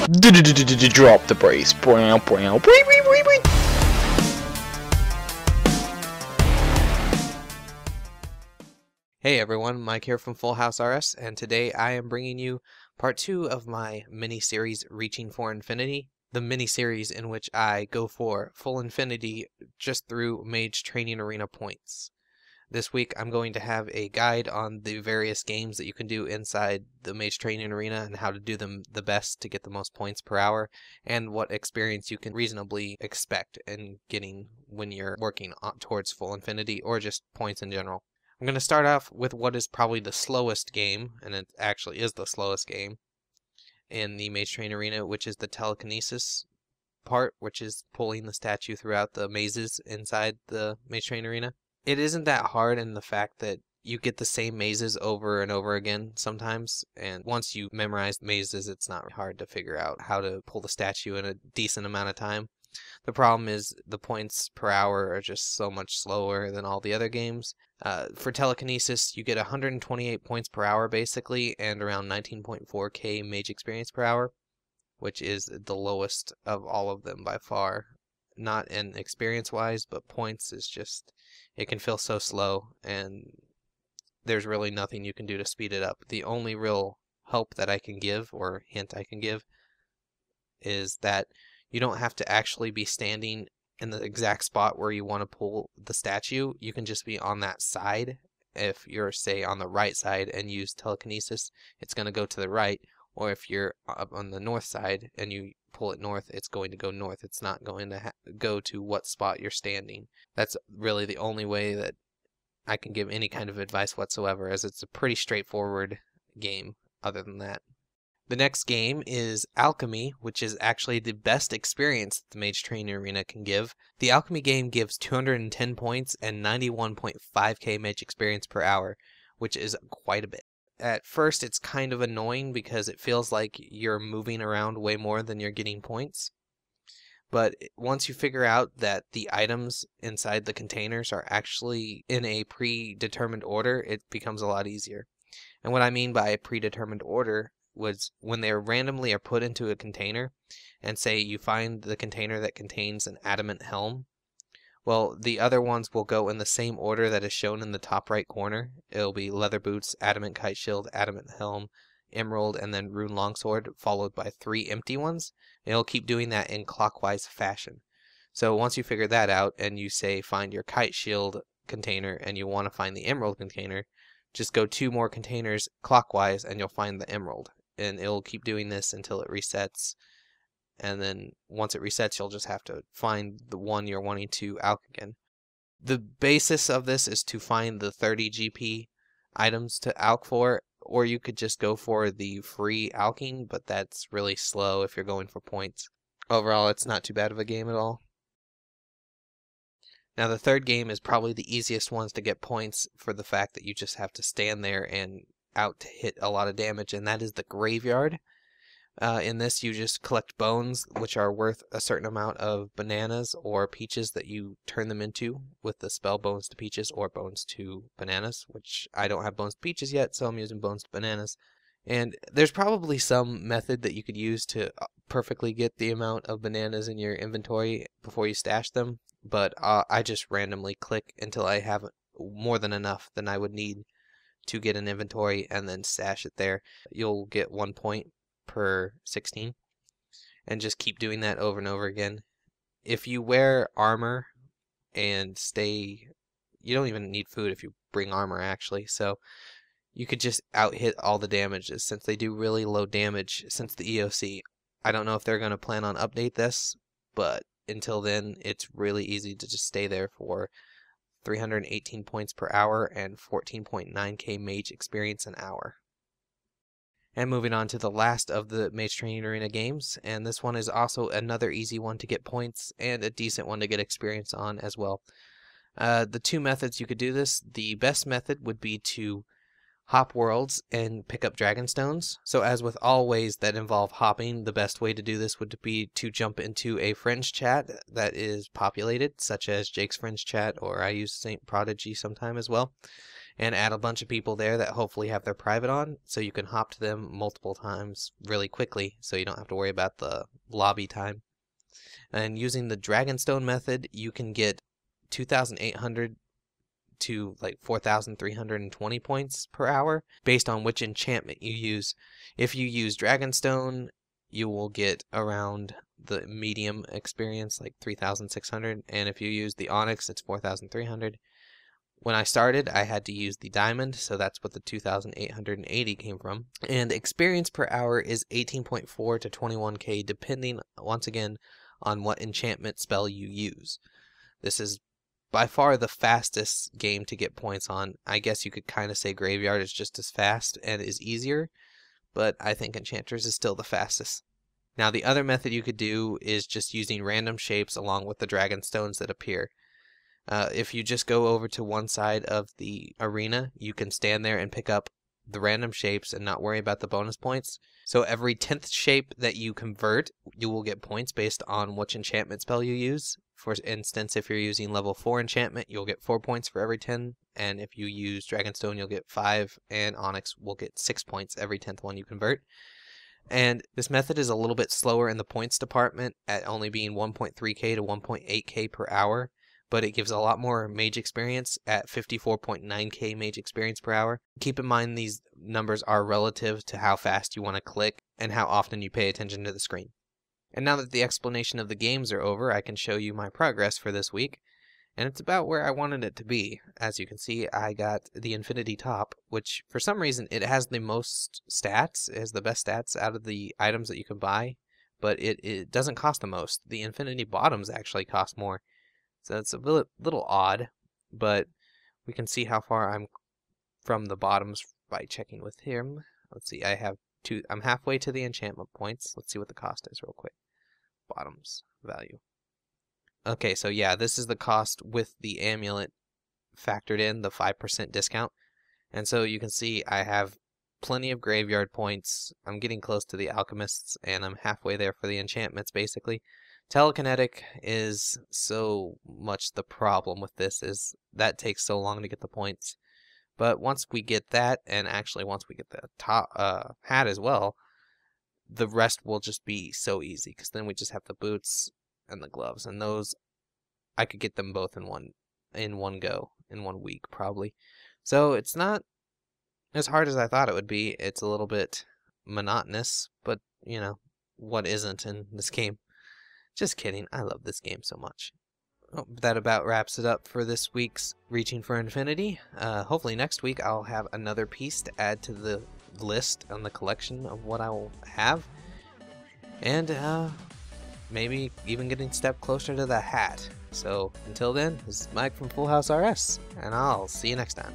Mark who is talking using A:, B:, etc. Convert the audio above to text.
A: Drop the brace.
B: Hey everyone, Mike here from FullHouseRS, and today I am bringing you part 2 of my mini-series Reaching for Infinity, the mini-series in which I go for full infinity just through Mage Training Arena points. This week I'm going to have a guide on the various games that you can do inside the Mage Training Arena and how to do them the best to get the most points per hour, and what experience you can reasonably expect in getting when you're working towards full infinity or just points in general. I'm going to start off with what is probably the slowest game, and it actually is the slowest game in the Mage Training Arena, which is the telekinesis part, which is pulling the statue throughout the mazes inside the Mage Training Arena. It isn't that hard in the fact that you get the same mazes over and over again sometimes, and once you memorize mazes, it's not hard to figure out how to pull the statue in a decent amount of time. The problem is the points per hour are just so much slower than all the other games. For telekinesis, you get 128 points per hour basically, and around 19.4k mage experience per hour, which is the lowest of all of them by far. Not in experience-wise, but points is just, it can feel so slow, and there's really nothing you can do to speed it up. The only real help that I can give, or hint I can give, is that you don't have to actually be standing in the exact spot where you want to pull the statue. You can just be on that side. If you're, say, on the right side and use telekinesis, it's going to go to the right. Or if you're up on the north side and you pull it north, it's going to go north. It's not going to go to what spot you're standing. That's really the only way that I can give any kind of advice whatsoever, as it's a pretty straightforward game other than that. The next game is Alchemy, which is actually the best experience that the Mage Training Arena can give. The Alchemy game gives 210 points and 91.5k mage experience per hour, which is quite a bit. At first, it's kind of annoying because it feels like you're moving around way more than you're getting points. But once you figure out that the items inside the containers are actually in a predetermined order, it becomes a lot easier. And what I mean by a predetermined order was when they randomly are put into a container, and say you find the container that contains an adamant helm, well, the other ones will go in the same order that is shown in the top right corner. It'll be leather boots, adamant kite shield, adamant helm, emerald, and then rune longsword, followed by 3 empty ones. It'll keep doing that in clockwise fashion. So once you figure that out, and you say find your kite shield container and you want to find the emerald container, just go 2 more containers clockwise and you'll find the emerald. And it'll keep doing this until it resets. And then once it resets, you'll just have to find the one you're wanting to alch again. The basis of this is to find the 30 GP items to alch for, or you could just go for the free alching, but that's really slow if you're going for points. Overall, it's not too bad of a game at all. Now the third game is probably the easiest ones to get points for the fact that you just have to stand there and out to hit a lot of damage, and that is the Graveyard. In this, you just collect bones, which are worth a certain amount of bananas or peaches that you turn them into with the spell Bones to Peaches or Bones to Bananas, which I don't have Bones to Peaches yet, so I'm using Bones to Bananas. And there's probably some method that you could use to perfectly get the amount of bananas in your inventory before you stash them, but I just randomly click until I have more than enough than I would need to get an inventory and then stash it there. You'll get 1 point per 16, and just keep doing that over and over again. If you wear armor and stay, you don't even need food if you bring armor actually, so you could just out hit all the damages since they do really low damage since the EOC. I don't know if they're going to plan on update this, but until then it's really easy to just stay there for 318 points per hour and 14.9k mage experience an hour. And moving on to the last of the Mage Training Arena games, and this one is also another easy one to get points and a decent one to get experience on as well. The 2 methods you could do this, the best method would be to hop worlds and pick up dragonstones. So as with all ways that involve hopping, the best way to do this would be to jump into a friends chat that is populated, such as Jake's friends chat, or I use Saint Prodigy sometime as well. and add a bunch of people there that hopefully have their private on, so you can hop to them multiple times really quickly, so you don't have to worry about the lobby time. And using the Dragonstone method, you can get 2,800 to like 4,320 points per hour based on which enchantment you use. If you use Dragonstone, you will get around the medium experience, like 3,600, and if you use the Onyx, it's 4,300. When I started, I had to use the Diamond, so that's what the 2,880 came from. And experience per hour is 18.4 to 21k, depending, once again, on what enchantment spell you use. This is by far the fastest game to get points on. I guess you could kind of say Graveyard is just as fast and is easier, but I think Enchanters is still the fastest. Now the other method you could do is just using random shapes along with the Dragonstones that appear. If you just go over to one side of the arena, you can stand there and pick up the random shapes and not worry about the bonus points. So every 10th shape that you convert, you will get points based on which enchantment spell you use. For instance, if you're using level 4 enchantment, you'll get 4 points for every 10, and if you use Dragonstone, you'll get 5, and Onyx will get 6 points every 10th one you convert. And this method is a little bit slower in the points department, at only being 1.3k to 1.8k per hour, but it gives a lot more mage experience at 54.9k mage experience per hour. Keep in mind these numbers are relative to how fast you want to click and how often you pay attention to the screen. And now that the explanation of the games are over, I can show you my progress for this week, and it's about where I wanted it to be. As you can see, I got the Infinity Top, which for some reason it has the most stats, it has the best stats out of the items that you can buy, but it doesn't cost the most. The Infinity Bottoms actually cost more. So it's a little odd, but we can see how far I'm from the bottoms by checking with him. Let's see, I'm halfway to the enchantment points. Let's see what the cost is real quick. Bottoms value. Okay, so yeah, this is the cost with the amulet factored in, the 5% discount. And so you can see I have plenty of graveyard points. I'm getting close to the alchemists, and I'm halfway there for the enchantments, basically. Telekinetic is so much the problem with this, is that takes so long to get the points. But once we get that, and actually once we get the top hat as well, the rest will just be so easy, because then we just have the boots and the gloves, and those I could get them both in one go, in 1 week probably. So it's not as hard as I thought it would be. It's a little bit monotonous, but you know, what isn't in this game? Just kidding, I love this game so much. Oh, that about wraps it up for this week's Reaching for Infinity. Hopefully next week I'll have another piece to add to the list on the collection of what I will have. And maybe even getting a step closer to the hat. So until then, this is Mike from FullHouseRS, and I'll see you next time.